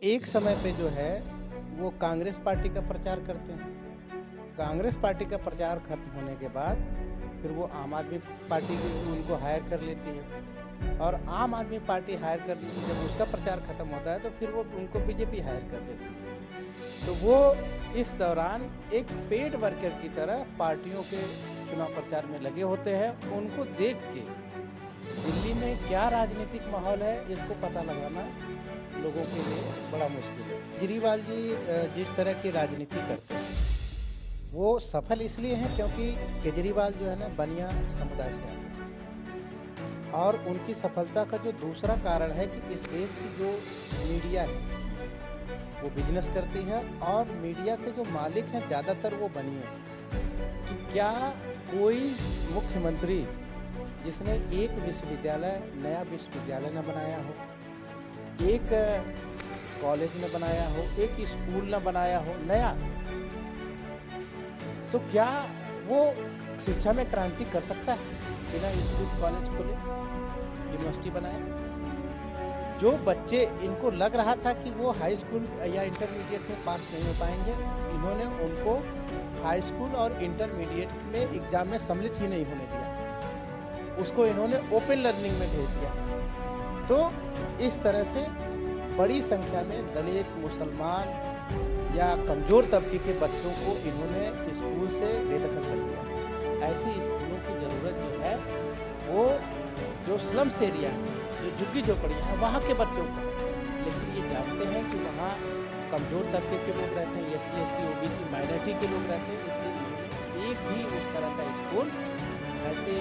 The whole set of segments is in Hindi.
एक समय पे जो है वो कांग्रेस पार्टी का प्रचार करते हैं। कांग्रेस पार्टी का प्रचार खत्म होने के बाद फिर वो आम आदमी पार्टी उनको हायर कर लेती है और आम आदमी पार्टी हायर कर जब उसका प्रचार खत्म होता है तो फिर वो उनको बीजेपी हायर कर लेती है। तो वो इस दौरान एक पेड वर्कर की तरह पार्टियों के चुनाव प्रचार में लगे होते हैं। उनको देख के दिल्ली में क्या राजनीतिक माहौल है इसको पता लगाना लोगों के लिए बड़ा मुश्किल है। केजरीवाल जी जिस तरह की राजनीति करते हैं वो सफल इसलिए हैं क्योंकि केजरीवाल जो है ना बनिया समुदाय से आते हैं और उनकी सफलता का जो दूसरा कारण है कि इस देश की जो मीडिया है वो बिजनेस करती है और मीडिया के जो मालिक हैं ज़्यादातर वो बनिए हैं। कि क्या कोई मुख्यमंत्री जिसने एक विश्वविद्यालय नया विश्वविद्यालय न बनाया हो, एक कॉलेज न बनाया हो, एक स्कूल न बनाया हो नया, तो क्या वो शिक्षा में क्रांति कर सकता है बिना स्कूल कॉलेज खोले यूनिवर्सिटी बनाए? जो बच्चे इनको लग रहा था कि वो हाई स्कूल या इंटरमीडिएट में पास नहीं हो पाएंगे, इन्होंने उनको हाई स्कूल और इंटरमीडिएट में एग्जाम में सम्मिलित ही नहीं होने दिया, उसको इन्होंने ओपन लर्निंग में भेज दिया। तो इस तरह से बड़ी संख्या में दलित, मुसलमान या कमज़ोर तबके के बच्चों को इन्होंने स्कूल से बेदखल कर दिया। ऐसी स्कूलों की ज़रूरत जो है वो जो स्लम्स एरिया है, जो झुग्गी झोपड़ियाँ हैं वहाँ के बच्चों को, लेकिन ये जानते हैं कि वहाँ कमज़ोर तबके के लोग रहते हैं, SC, ST, OBC माइनॉरिटी के लोग रहते हैं, इसलिए इन्होंने एक भी उस तरह का स्कूल ऐसे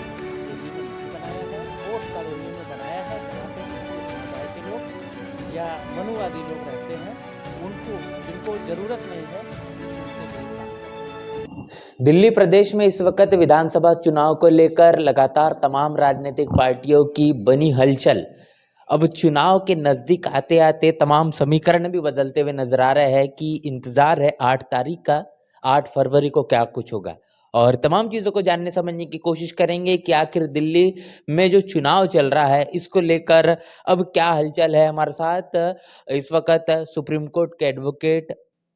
दिल्ली में नहीं बनाया है। पोस्ट कॉलोनी में बनाया है जहाँ पे समुदाय के लोग या मनुवादी लोग रहते हैं, उनको जिनको ज़रूरत नहीं है उनके लिए काम करें। दिल्ली प्रदेश में इस वक्त विधानसभा चुनाव को लेकर लगातार तमाम राजनीतिक पार्टियों की बनी हलचल। अब चुनाव के नज़दीक आते आते तमाम समीकरण भी बदलते हुए नजर आ रहे हैं कि इंतजार है 8 तारीख का, 8 फरवरी को क्या कुछ होगा। और तमाम चीज़ों को जानने समझने की कोशिश करेंगे कि आखिर दिल्ली में जो चुनाव चल रहा है इसको लेकर अब क्या हलचल है। हमारे साथ इस वक्त सुप्रीम कोर्ट के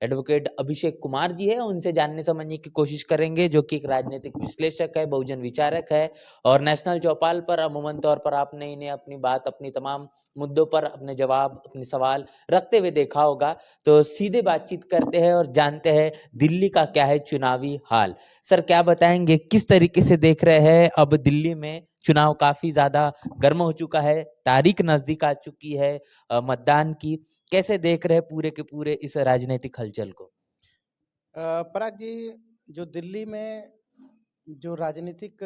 एडवोकेट अभिषेक कुमार जी है, उनसे जानने समझने की कोशिश करेंगे, जो कि एक राजनीतिक विश्लेषक है, बहुजन विचारक है और नेशनल चौपाल पर अमूमन तौर पर आपने इन्हें अपनी बात, अपनी तमाम मुद्दों पर अपने जवाब, अपने सवाल रखते हुए देखा होगा। तो सीधे बातचीत करते हैं और जानते हैं दिल्ली का क्या है चुनावी हाल। सर, क्या बताएंगे, किस तरीके से देख रहे हैं अब दिल्ली में चुनाव काफी ज्यादा गर्म हो चुका है, तारीख नजदीक आ चुकी है मतदान की। कैसे देख रहे हैं पूरे के पूरे इस राजनीतिक हलचल को? पराग जी, जो दिल्ली में जो राजनीतिक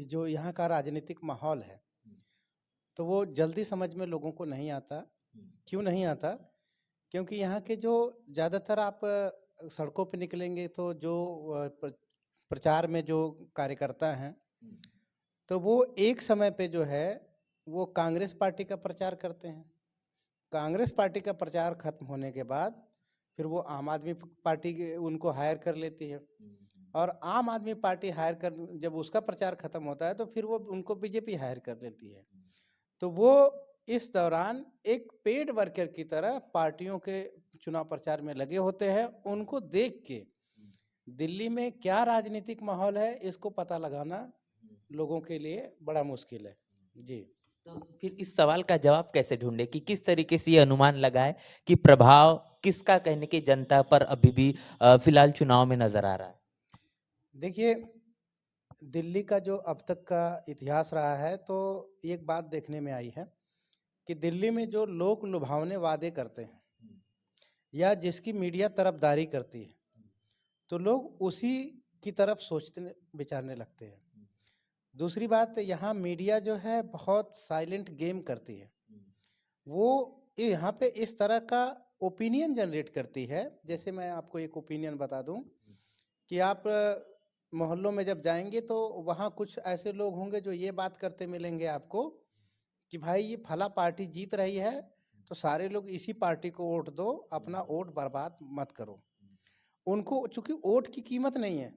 जो यहाँ का राजनीतिक माहौल है तो वो जल्दी समझ में लोगों को नहीं आता। क्यों नहीं आता? क्योंकि यहाँ के जो ज़्यादातर आप सड़कों पे निकलेंगे तो जो प्रचार में जो कार्यकर्ता हैं तो वो एक समय पे जो है वो कांग्रेस पार्टी का प्रचार करते हैं। कांग्रेस पार्टी का प्रचार खत्म होने के बाद फिर वो आम आदमी पार्टी उनको हायर कर लेती है और आम आदमी पार्टी हायर कर जब उसका प्रचार खत्म होता है तो फिर वो उनको बीजेपी हायर कर लेती है। तो वो इस दौरान एक पेड वर्कर की तरह पार्टियों के चुनाव प्रचार में लगे होते हैं। उनको देख के दिल्ली में क्या राजनीतिक माहौल है इसको पता लगाना लोगों के लिए बड़ा मुश्किल है। जी। तो फिर इस सवाल का जवाब कैसे ढूंढे कि किस तरीके से ये अनुमान लगाए कि प्रभाव किसका कहने की जनता पर अभी भी फिलहाल चुनाव में नजर आ रहा है? देखिए, दिल्ली का जो अब तक का इतिहास रहा है तो एक बात देखने में आई है कि दिल्ली में जो लोग लुभावने वादे करते हैं या जिसकी मीडिया तरफदारी करती है तो लोग उसी की तरफ सोचने विचारने लगते हैं। दूसरी बात, यहाँ मीडिया जो है बहुत साइलेंट गेम करती है। वो यहाँ पे इस तरह का ओपिनियन जनरेट करती है। जैसे मैं आपको एक ओपिनियन बता दूं कि आप मोहल्लों में जब जाएंगे तो वहाँ कुछ ऐसे लोग होंगे जो ये बात करते मिलेंगे आपको कि भाई ये फला पार्टी जीत रही है तो सारे लोग इसी पार्टी को वोट दो, अपना वोट बर्बाद मत करो। उनको चूंकि वोट की कीमत नहीं है,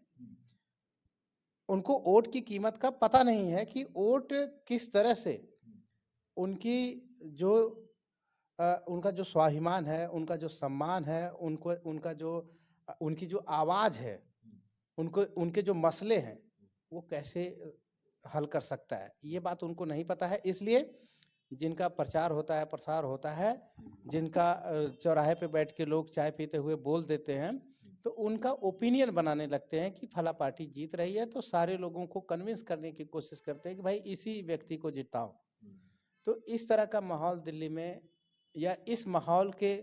उनको वोट की कीमत का पता नहीं है कि वोट किस तरह से उनकी जो उनका जो स्वाभिमान है, उनका जो सम्मान है, उनको उनका जो उनकी जो आवाज़ है, उनको उनके जो मसले हैं, वो कैसे हल कर सकता है, ये बात उनको नहीं पता है। इसलिए जिनका प्रचार होता है, प्रसार होता है, जिनका चौराहे पे बैठ के लोग चाय पीते हुए बोल देते हैं, तो उनका ओपिनियन बनाने लगते हैं कि फला पार्टी जीत रही है, तो सारे लोगों को कन्विंस करने की कोशिश करते हैं कि भाई इसी व्यक्ति को जिताओ। तो इस तरह का माहौल दिल्ली में, या इस माहौल के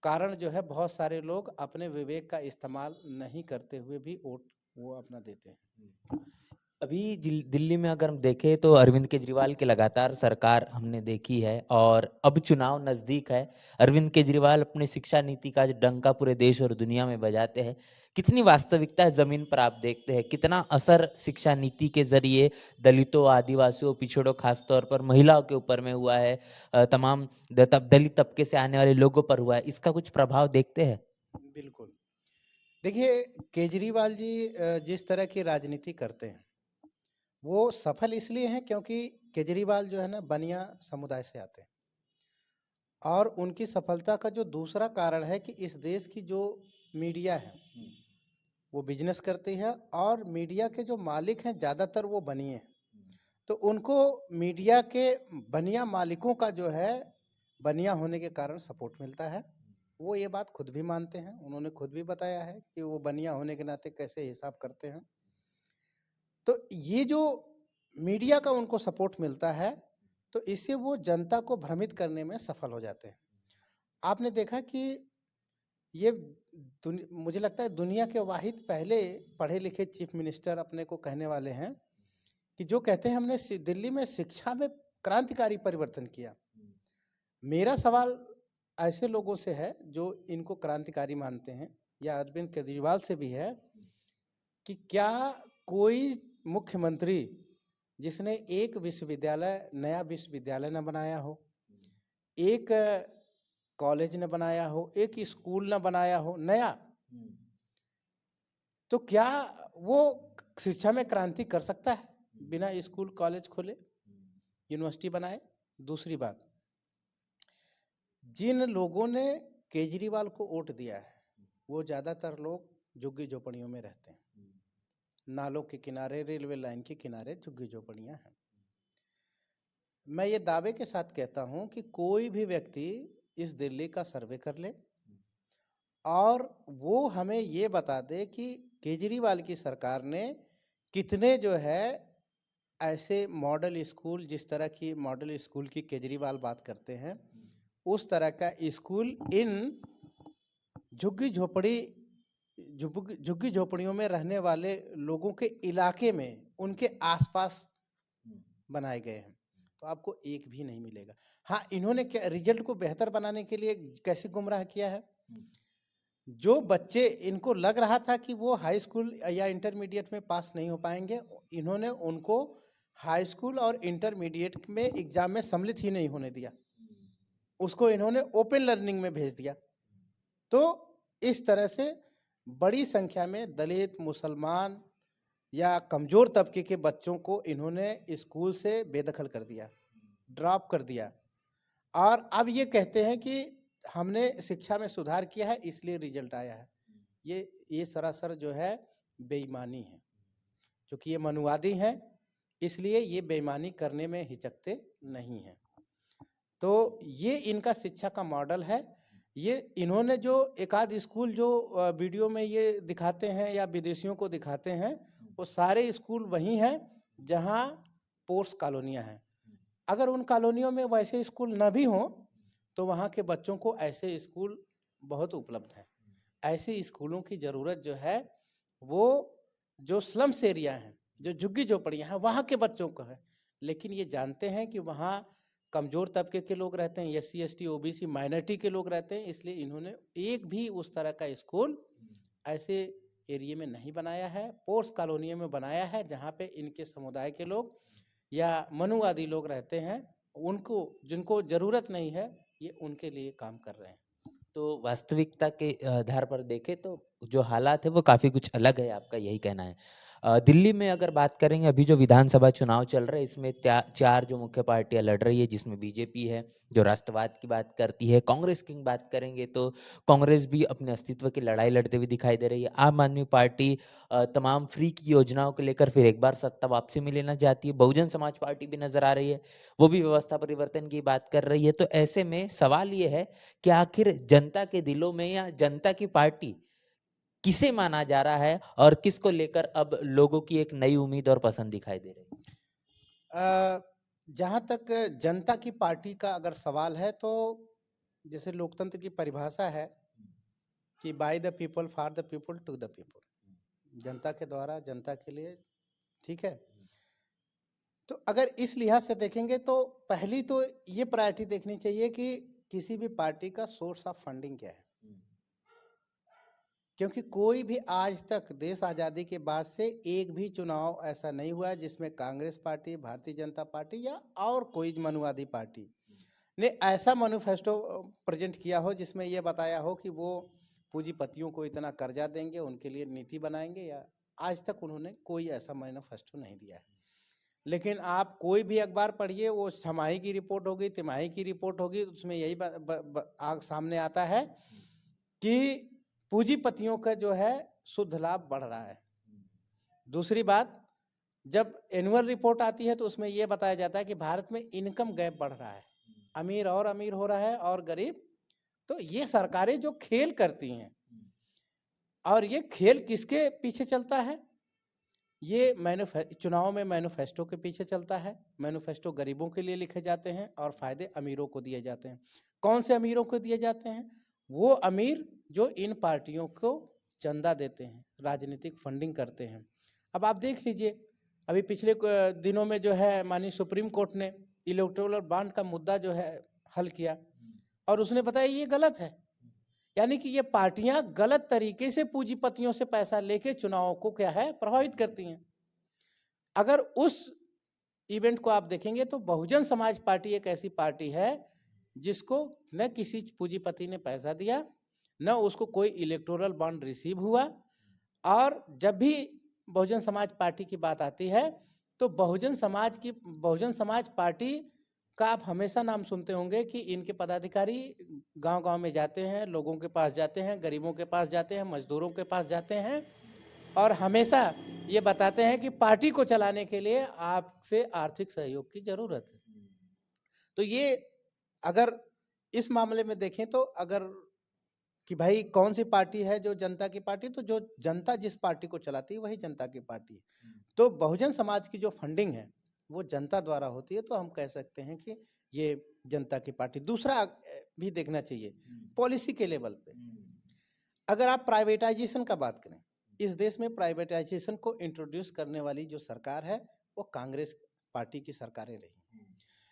कारण जो है बहुत सारे लोग अपने विवेक का इस्तेमाल नहीं करते हुए भी वोट वो अपना देते हैं। अभी दिल्ली में अगर हम देखें तो अरविंद केजरीवाल की लगातार सरकार हमने देखी है और अब चुनाव नज़दीक है। अरविंद केजरीवाल अपनी शिक्षा नीति का डंका पूरे देश और दुनिया में बजाते हैं। कितनी वास्तविकता है ज़मीन पर आप देखते हैं, कितना असर शिक्षा नीति के जरिए दलितों, आदिवासियों, पिछड़ों, खासतौर पर महिलाओं के ऊपर में हुआ है, तमाम दलित तबके से आने वाले लोगों पर हुआ है, इसका कुछ प्रभाव देखते हैं? बिल्कुल। देखिए, केजरीवाल जी जिस तरह की राजनीति करते हैं, वो सफल इसलिए हैं क्योंकि केजरीवाल जो है ना बनिया समुदाय से आते हैं, और उनकी सफलता का जो दूसरा कारण है कि इस देश की जो मीडिया है वो बिजनेस करती है, और मीडिया के जो मालिक हैं ज़्यादातर वो बनिए हैं। तो उनको मीडिया के बनिया मालिकों का जो है बनिया होने के कारण सपोर्ट मिलता है। वो ये बात खुद भी मानते हैं, उन्होंने खुद भी बताया है कि वो बनिया होने के नाते कैसे हिसाब करते हैं। तो ये जो मीडिया का उनको सपोर्ट मिलता है, तो इससे वो जनता को भ्रमित करने में सफल हो जाते हैं। आपने देखा कि ये मुझे लगता है दुनिया के वाहिद पहले पढ़े लिखे चीफ मिनिस्टर अपने को कहने वाले हैं कि जो कहते हैं हमने दिल्ली में शिक्षा में क्रांतिकारी परिवर्तन किया। मेरा सवाल ऐसे लोगों से है जो इनको क्रांतिकारी मानते हैं, या अरविंद केजरीवाल से भी है, कि क्या कोई मुख्यमंत्री जिसने एक विश्वविद्यालय, नया विश्वविद्यालय न बनाया हो, एक कॉलेज न बनाया हो, एक स्कूल न बनाया हो नया, तो क्या वो शिक्षा में क्रांति कर सकता है बिना स्कूल कॉलेज खोले, यूनिवर्सिटी बनाए? दूसरी बात, जिन लोगों ने केजरीवाल को वोट दिया है वो ज़्यादातर लोग झुग्गी झोपड़ियों में रहते हैं, नालों के किनारे, रेलवे लाइन के किनारे झुग्गी झोपड़ियाँ हैं। मैं ये दावे के साथ कहता हूँ कि कोई भी व्यक्ति इस दिल्ली का सर्वे कर ले और वो हमें ये बता दे कि केजरीवाल की सरकार ने कितने जो है ऐसे मॉडल स्कूल, जिस तरह की मॉडल स्कूल की केजरीवाल बात करते हैं, उस तरह का स्कूल इन झुग्गी झोपड़ियों में रहने वाले लोगों के इलाके में, उनके आसपास बनाए गए हैं। तो आपको एक भी नहीं मिलेगा। हाँ, इन्होंने क्या रिजल्ट को बेहतर बनाने के लिए कैसे गुमराह किया है? जो बच्चे इनको लग रहा था कि वो हाई स्कूल या इंटरमीडिएट में पास नहीं हो पाएंगे, इन्होंने उनको हाई स्कूल और इंटरमीडिएट में एग्जाम में सम्मिलित ही नहीं होने दिया, उसको इन्होंने ओपन लर्निंग में भेज दिया। तो इस तरह से बड़ी संख्या में दलित, मुसलमान या कमजोर तबके के बच्चों को इन्होंने स्कूल से बेदखल कर दिया, ड्रॉप कर दिया, और अब ये कहते हैं कि हमने शिक्षा में सुधार किया है इसलिए रिजल्ट आया है। ये सरासर जो है बेईमानी है, क्योंकि ये मनुवादी हैं, इसलिए ये बेईमानी करने में हिचकते नहीं हैं। तो ये इनका शिक्षा का मॉडल है। ये इन्होंने जो एक आध स्कूल जो वीडियो में ये दिखाते हैं या विदेशियों को दिखाते हैं, वो सारे स्कूल वही हैं जहां पोर्स कॉलोनियां हैं। अगर उन कॉलोनियों में वैसे स्कूल न भी हों तो वहाँ के बच्चों को ऐसे स्कूल बहुत उपलब्ध हैं। ऐसे स्कूलों की ज़रूरत जो है वो जो स्लम्स एरिया हैं, जो झुग्गी झोपड़ियाँ हैं, वहाँ के बच्चों को है। लेकिन ये जानते हैं कि वहाँ कमज़ोर तबके के लोग रहते हैं, SC ST OBC माइनॉरिटी के लोग रहते हैं, इसलिए इन्होंने एक भी उस तरह का स्कूल ऐसे एरिया में नहीं बनाया है। पोर्स कॉलोनी में बनाया है जहाँ पे इनके समुदाय के लोग या मनुवादी लोग रहते हैं, उनको जिनको ज़रूरत नहीं है, ये उनके लिए काम कर रहे हैं। तो वास्तविकता के आधार पर देखें तो जो हालात है वो काफ़ी कुछ अलग है, आपका यही कहना है। दिल्ली में अगर बात करेंगे, अभी जो विधानसभा चुनाव चल रहे हैं इसमें 4 जो मुख्य पार्टियाँ लड़ रही है, जिसमें बीजेपी है जो राष्ट्रवाद की बात करती है, कांग्रेस की बात करेंगे तो कांग्रेस भी अपने अस्तित्व की लड़ाई लड़ते हुए दिखाई दे रही है। आम आदमी पार्टी तमाम फ्री की योजनाओं को लेकर फिर एक बार सत्ता वापसी में लेना चाहती है। बहुजन समाज पार्टी भी नजर आ रही है, वो भी व्यवस्था परिवर्तन की बात कर रही है। तो ऐसे में सवाल ये है कि आखिर जनता के दिलों में या जनता की पार्टी किसे माना जा रहा है और किसको लेकर अब लोगों की एक नई उम्मीद और पसंद दिखाई दे रही है? जहाँ तक जनता की पार्टी का अगर सवाल है तो जैसे लोकतंत्र की परिभाषा है कि by the people for the people to the people, जनता के द्वारा जनता के लिए, ठीक है। तो अगर इस लिहाज से देखेंगे तो पहली तो ये प्रायोरिटी देखनी चाहिए कि किसी भी पार्टी का सोर्स ऑफ फंडिंग क्या है, क्योंकि कोई भी आज तक देश आज़ादी के बाद से एक भी चुनाव ऐसा नहीं हुआ है जिसमें कांग्रेस पार्टी, भारतीय जनता पार्टी या और कोई मनुवादी पार्टी ने ऐसा मैनिफेस्टो प्रेजेंट किया हो जिसमें यह बताया हो कि वो पूंजीपतियों को इतना कर्जा देंगे, उनके लिए नीति बनाएंगे, या आज तक उन्होंने कोई ऐसा मैनिफेस्टो नहीं दिया है। लेकिन आप कोई भी अखबार पढ़िए, वो छमाही की रिपोर्ट होगी, तिमाही की रिपोर्ट होगी, उसमें यही सामने आता है कि पूंजीपतियों का जो है शुद्ध लाभ बढ़ रहा है। दूसरी बात, जब एनुअल रिपोर्ट आती है तो उसमें यह बताया जाता है कि भारत में इनकम गैप बढ़ रहा है, अमीर और अमीर हो रहा है और गरीब। तो ये सरकारें जो खेल करती हैं, और ये खेल किसके पीछे चलता है, ये चुनाव में मैनिफेस्टो के पीछे चलता है। मैनिफेस्टो गरीबों के लिए लिखे जाते हैं और फायदे अमीरों को दिए जाते हैं। कौन से अमीरों को दिए जाते हैं? वो अमीर जो इन पार्टियों को चंदा देते हैं, राजनीतिक फंडिंग करते हैं। अब आप देख लीजिए, अभी पिछले दिनों में जो है माननीय सुप्रीम कोर्ट ने इलेक्टोरल बॉन्ड का मुद्दा जो है हल किया, और उसने बताया ये गलत है। यानी कि ये पार्टियां गलत तरीके से पूंजीपतियों से पैसा लेके चुनावों को क्या है प्रभावित करती हैं। अगर उस इवेंट को आप देखेंगे तो बहुजन समाज पार्टी एक ऐसी पार्टी है जिसको न किसी पूंजीपति ने पैसा दिया, न उसको कोई इलेक्टोरल बॉन्ड रिसीव हुआ। और जब भी बहुजन समाज पार्टी की बात आती है तो बहुजन समाज पार्टी का आप हमेशा नाम सुनते होंगे कि इनके पदाधिकारी गांव-गांव में जाते हैं, लोगों के पास जाते हैं, गरीबों के पास जाते हैं, मजदूरों के पास जाते हैं, और हमेशा ये बताते हैं कि पार्टी को चलाने के लिए आपसे आर्थिक सहयोग की जरूरत है। तो ये अगर इस मामले में देखें तो अगर कि भाई कौन सी पार्टी है जो जनता की पार्टी, तो जो जनता जिस पार्टी को चलाती है वही जनता की पार्टी है। तो बहुजन समाज की जो फंडिंग है वो जनता द्वारा होती है, तो हम कह सकते हैं कि ये जनता की पार्टी। दूसरा भी देखना चाहिए पॉलिसी के लेवल पे। अगर आप प्राइवेटाइजेशन का बात करें, इस देश में प्राइवेटाइजेशन को इंट्रोड्यूस करने वाली जो सरकार है वो कांग्रेस पार्टी की सरकारें रही,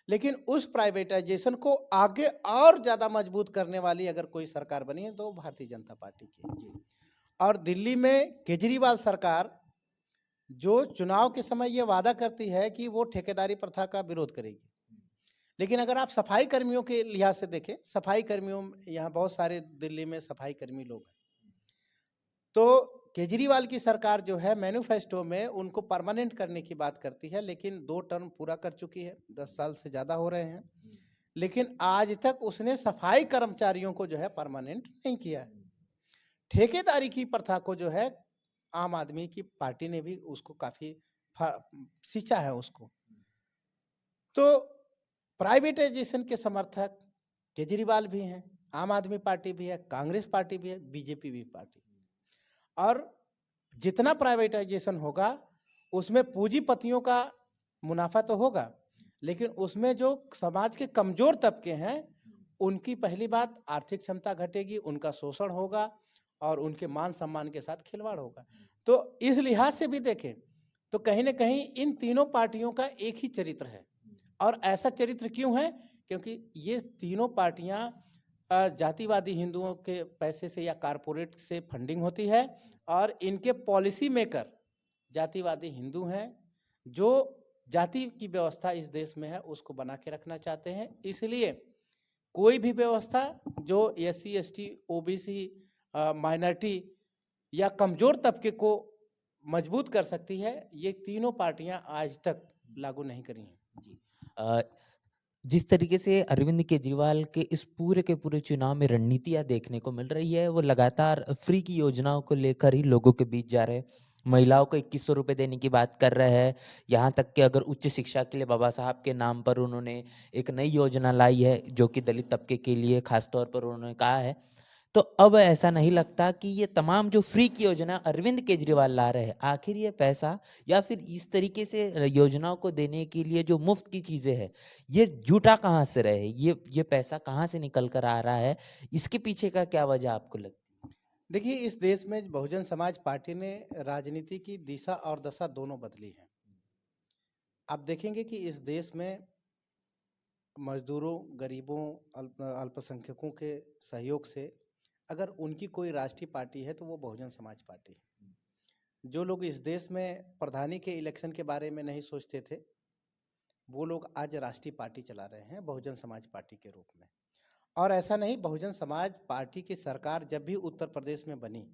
लेकिन उस प्राइवेटाइजेशन को आगे और ज्यादा मजबूत करने वाली अगर कोई सरकार बनी है तो भारतीय जनता पार्टी की। और दिल्ली में केजरीवाल सरकार जो चुनाव के समय ये वादा करती है कि वो ठेकेदारी प्रथा का विरोध करेगी, लेकिन अगर आप सफाई कर्मियों के लिहाज से देखें, सफाई कर्मियों, यहाँ बहुत सारे दिल्ली में सफाई कर्मी लोग हैं, तो केजरीवाल की सरकार जो है मैनिफेस्टो में उनको परमानेंट करने की बात करती है, लेकिन 2 टर्म पूरा कर चुकी है, 10 साल से ज़्यादा हो रहे हैं, लेकिन आज तक उसने सफाई कर्मचारियों को जो है परमानेंट नहीं किया है। ठेकेदारी की प्रथा को जो है आम आदमी की पार्टी ने भी उसको काफ़ी सींचा है उसको। तो प्राइवेटाइजेशन के समर्थक केजरीवाल भी हैं, आम आदमी पार्टी भी है, कांग्रेस पार्टी भी है, बीजेपी भी पार्टी। और जितना प्राइवेटाइजेशन होगा उसमें पूंजीपतियों का मुनाफा तो होगा, लेकिन उसमें जो समाज के कमजोर तबके हैं उनकी पहली बात आर्थिक क्षमता घटेगी, उनका शोषण होगा और उनके मान सम्मान के साथ खिलवाड़ होगा। तो इस लिहाज से भी देखें तो कहीं ना कहीं इन तीनों पार्टियों का एक ही चरित्र है। और ऐसा चरित्र क्यों है? क्योंकि ये तीनों पार्टियां जातिवादी हिंदुओं के पैसे से या कारपोरेट से फंडिंग होती है, और इनके पॉलिसी मेकर जातिवादी हिंदू हैं जो जाति की व्यवस्था इस देश में है उसको बना के रखना चाहते हैं। इसलिए कोई भी व्यवस्था जो SC ST OBC माइनॉरिटी या कमजोर तबके को मजबूत कर सकती है, ये तीनों पार्टियां आज तक लागू नहीं करी हैं। जी। अ, जिस तरीके से अरविंद केजरीवाल के इस पूरे के पूरे चुनाव में रणनीतियाँ देखने को मिल रही है, वो लगातार फ्री की योजनाओं को लेकर ही लोगों के बीच जा रहे हैं। महिलाओं को 2100 रुपए देने की बात कर रहे हैं। यहाँ तक कि अगर उच्च शिक्षा के लिए बाबा साहब के नाम पर उन्होंने एक नई योजना लाई है, जो कि दलित तबके के लिए खास तौर पर उन्होंने कहा है। तो अब ऐसा नहीं लगता कि ये तमाम जो फ्री की योजना अरविंद केजरीवाल ला रहे हैं, आखिर ये पैसा या फिर इस तरीके से योजनाओं को देने के लिए जो मुफ्त की चीज़ें हैं, ये जुटा कहाँ से रहे? ये पैसा कहाँ से निकल कर आ रहा है? इसके पीछे का क्या वजह आपको लगती है? देखिए, इस देश में बहुजन समाज पार्टी ने राजनीति की दिशा और दशा दोनों बदली है। आप देखेंगे कि इस देश में मजदूरों, गरीबों, अल्पसंख्यकों के सहयोग से अगर उनकी कोई राष्ट्रीय पार्टी है तो वो बहुजन समाज पार्टी है। जो लोग इस देश में प्रधानी के इलेक्शन के बारे में नहीं सोचते थे, वो लोग आज राष्ट्रीय पार्टी चला रहे हैं बहुजन समाज पार्टी के रूप में। और ऐसा नहीं, बहुजन समाज पार्टी की सरकार जब भी उत्तर प्रदेश में बनी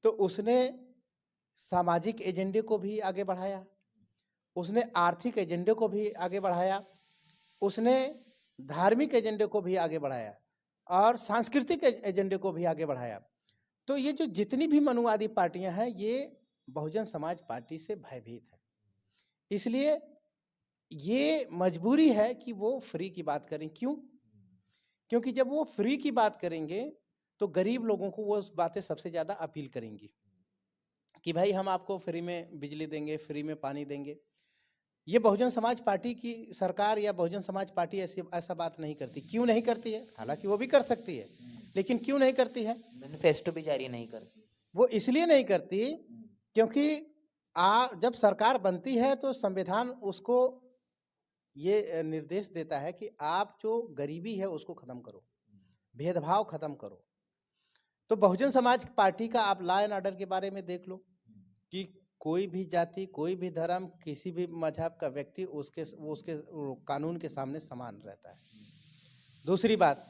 तो उसने सामाजिक एजेंडे को भी आगे बढ़ाया, उसने आर्थिक एजेंडे को भी आगे बढ़ाया, उसने धार्मिक एजेंडे को भी आगे बढ़ाया और सांस्कृतिक एजेंडे को भी आगे बढ़ाया। तो ये जो जितनी भी मनुवादी पार्टियां हैं, ये बहुजन समाज पार्टी से भयभीत है। इसलिए ये मजबूरी है कि वो फ्री की बात करें। क्यों? क्योंकि जब वो फ्री की बात करेंगे तो गरीब लोगों को वो बातें सबसे ज़्यादा अपील करेंगी कि भाई हम आपको फ्री में बिजली देंगे, फ्री में पानी देंगे। ये बहुजन समाज पार्टी की सरकार या बहुजन समाज पार्टी ऐसा बात नहीं करती। क्यों नहीं करती है? हालांकि वो भी कर सकती है, लेकिन क्यों नहीं करती है? मैनिफेस्टो भी जारी नहीं करती। वो इसलिए नहीं करती क्योंकि जब सरकार बनती है तो संविधान उसको ये निर्देश देता है कि आप जो गरीबी है उसको खत्म करो, भेदभाव खत्म करो। तो बहुजन समाज पार्टी का आप लॉ एंड ऑर्डर के बारे में देख लो कि कोई भी जाति, कोई भी धर्म, किसी भी मजहब का व्यक्ति उसके कानून के सामने समान रहता है। दूसरी बात,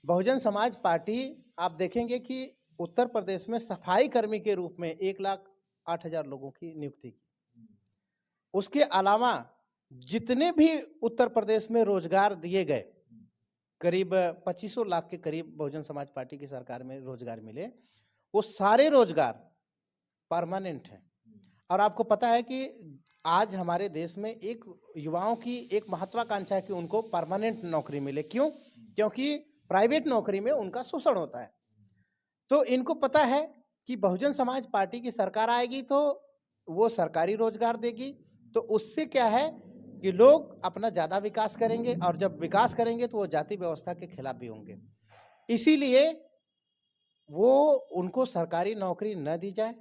बहुजन समाज पार्टी आप देखेंगे कि उत्तर प्रदेश में सफाई कर्मी के रूप में 1,08,000 लोगों की नियुक्ति की। उसके अलावा जितने भी उत्तर प्रदेश में रोजगार दिए गए, करीब 2500 लाख के करीब बहुजन समाज पार्टी की सरकार में रोजगार मिले, वो सारे रोजगार परमानेंट हैं। और आपको पता है कि आज हमारे देश में एक युवाओं की एक महत्वाकांक्षा है कि उनको परमानेंट नौकरी मिले। क्यों? क्योंकि प्राइवेट नौकरी में उनका शोषण होता है। तो इनको पता है कि बहुजन समाज पार्टी की सरकार आएगी तो वो सरकारी रोजगार देगी, तो उससे क्या है कि लोग अपना ज़्यादा विकास करेंगे, और जब विकास करेंगे तो वो जाति व्यवस्था के खिलाफ भी होंगे। इसीलिए वो उनको सरकारी नौकरी न दी जाए।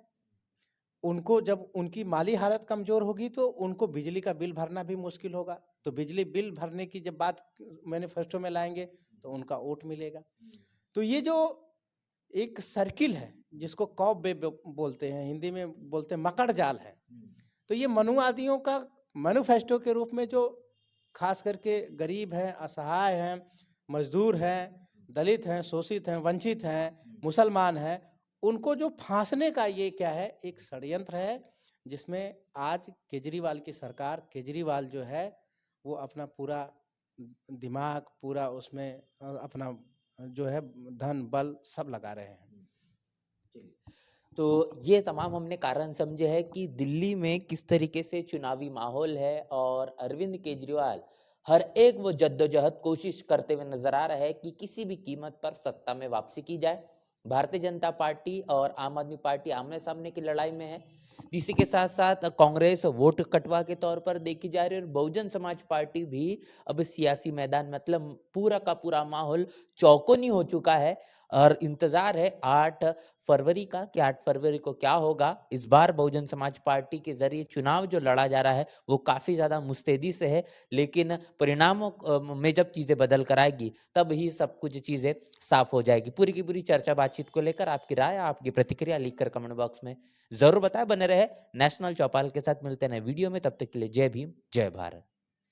उनको जब उनकी माली हालत कमज़ोर होगी तो उनको बिजली का बिल भरना भी मुश्किल होगा, तो बिजली बिल भरने की जब बात मैनिफेस्टो में लाएंगे तो उनका वोट मिलेगा। तो ये जो एक सर्किल है जिसको कॉब वेब बोलते हैं, हिंदी में बोलते हैं मकड़ जाल है। तो ये मनुवादियों का मैनिफेस्टो के रूप में जो खास करके गरीब हैं, असहाय हैं, मजदूर हैं, दलित हैं, शोषित हैं, वंचित हैं, मुसलमान हैं, उनको जो फांसने का ये क्या है, एक षड्यंत्र है जिसमें आज केजरीवाल की सरकार, केजरीवाल जो है वो अपना पूरा दिमाग, पूरा उसमें अपना जो है धन बल सब लगा रहे हैं। तो ये तमाम हमने कारण समझे हैं कि दिल्ली में किस तरीके से चुनावी माहौल है और अरविंद केजरीवाल हर एक वो जद्दोजहद कोशिश करते हुए नजर आ रहा है कि किसी भी कीमत पर सत्ता में वापसी की जाए। भारतीय जनता पार्टी और आम आदमी पार्टी आमने सामने की लड़ाई में है। इसी के साथ साथ कांग्रेस वोट कटवा के तौर पर देखी जा रही है और बहुजन समाज पार्टी भी अब सियासी मैदान मतलब पूरा का पूरा माहौल चौकोनी हो चुका है और इंतजार है 8 फरवरी का कि 8 फरवरी को क्या होगा। इस बार बहुजन समाज पार्टी के जरिए चुनाव जो लड़ा जा रहा है वो काफी ज्यादा मुस्तैदी से है, लेकिन परिणामों में जब चीजें बदल कर आएगी तब ही सब कुछ चीजें साफ हो जाएगी। पूरी की पूरी चर्चा बातचीत को लेकर आपकी राय, आपकी प्रतिक्रिया लिखकर कमेंट बॉक्स में जरूर बताएं। बने रहे नेशनल चौपाल के साथ, मिलते हैं नए वीडियो में, तब तक के लिए जय भीम, जय भारत।